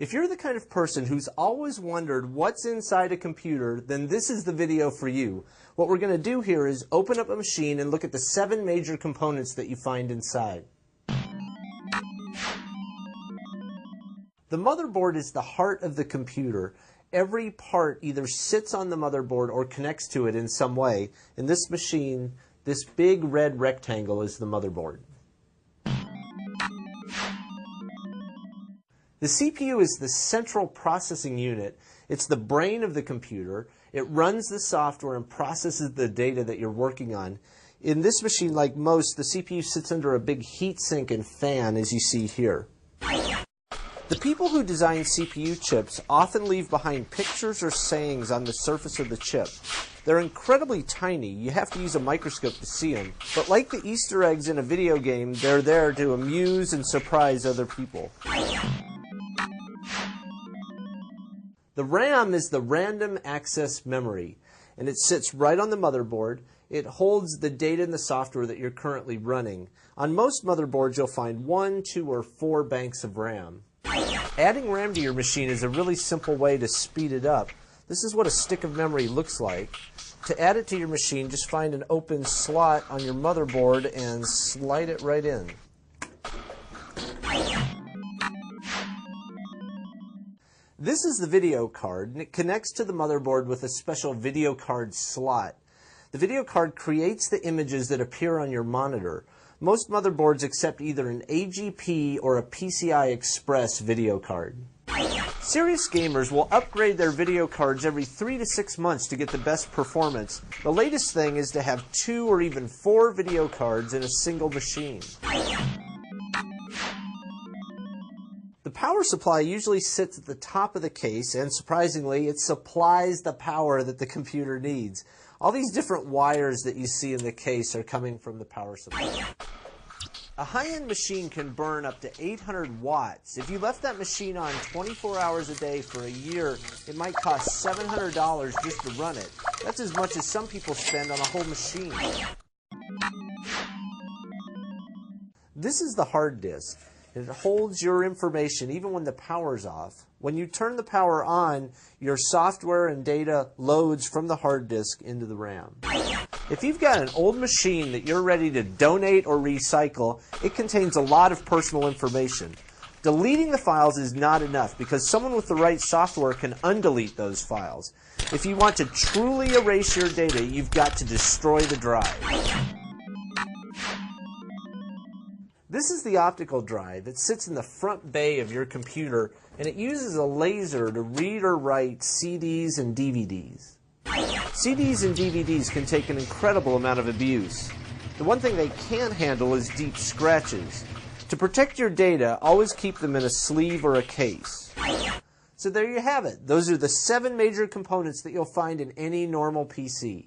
If you're the kind of person who's always wondered what's inside a computer, then this is the video for you. What we're going to do here is open up a machine and look at the 7 major components that you find inside. The motherboard is the heart of the computer. Every part either sits on the motherboard or connects to it in some way. In this machine, this big red rectangle is the motherboard. The CPU is the central processing unit. It's the brain of the computer. It runs the software and processes the data that you're working on. In this machine, like most, the CPU sits under a big heat sink and fan, as you see here. The people who design CPU chips often leave behind pictures or sayings on the surface of the chip. They're incredibly tiny. You have to use a microscope to see them. But like the Easter eggs in a video game, they're there to amuse and surprise other people. The RAM is the random access memory, and it sits right on the motherboard. It holds the data and the software that you're currently running. On most motherboards, you'll find 1, 2, or 4 banks of RAM. Adding RAM to your machine is a really simple way to speed it up. This is what a stick of memory looks like. To add it to your machine, just find an open slot on your motherboard and slide it right in. This is the video card, and it connects to the motherboard with a special video card slot. The video card creates the images that appear on your monitor. Most motherboards accept either an AGP or a PCI Express video card. Serious gamers will upgrade their video cards every 3 to 6 months to get the best performance. The latest thing is to have 2 or even 4 video cards in a single machine. The power supply usually sits at the top of the case, and surprisingly, it supplies the power that the computer needs. All these different wires that you see in the case are coming from the power supply. A high-end machine can burn up to 800 watts. If you left that machine on 24 hours a day for a year, it might cost $700 just to run it. That's as much as some people spend on a whole machine. This is the hard disk. It holds your information even when the power's off. When you turn the power on, your software and data loads from the hard disk into the RAM. If you've got an old machine that you're ready to donate or recycle, it contains a lot of personal information. Deleting the files is not enough because someone with the right software can undelete those files. If you want to truly erase your data, you've got to destroy the drive. This is the optical drive. It sits in the front bay of your computer, and it uses a laser to read or write CDs and DVDs. CDs and DVDs can take an incredible amount of abuse. The one thing they can't handle is deep scratches. To protect your data, always keep them in a sleeve or a case. So there you have it. Those are the 7 major components that you'll find in any normal PC.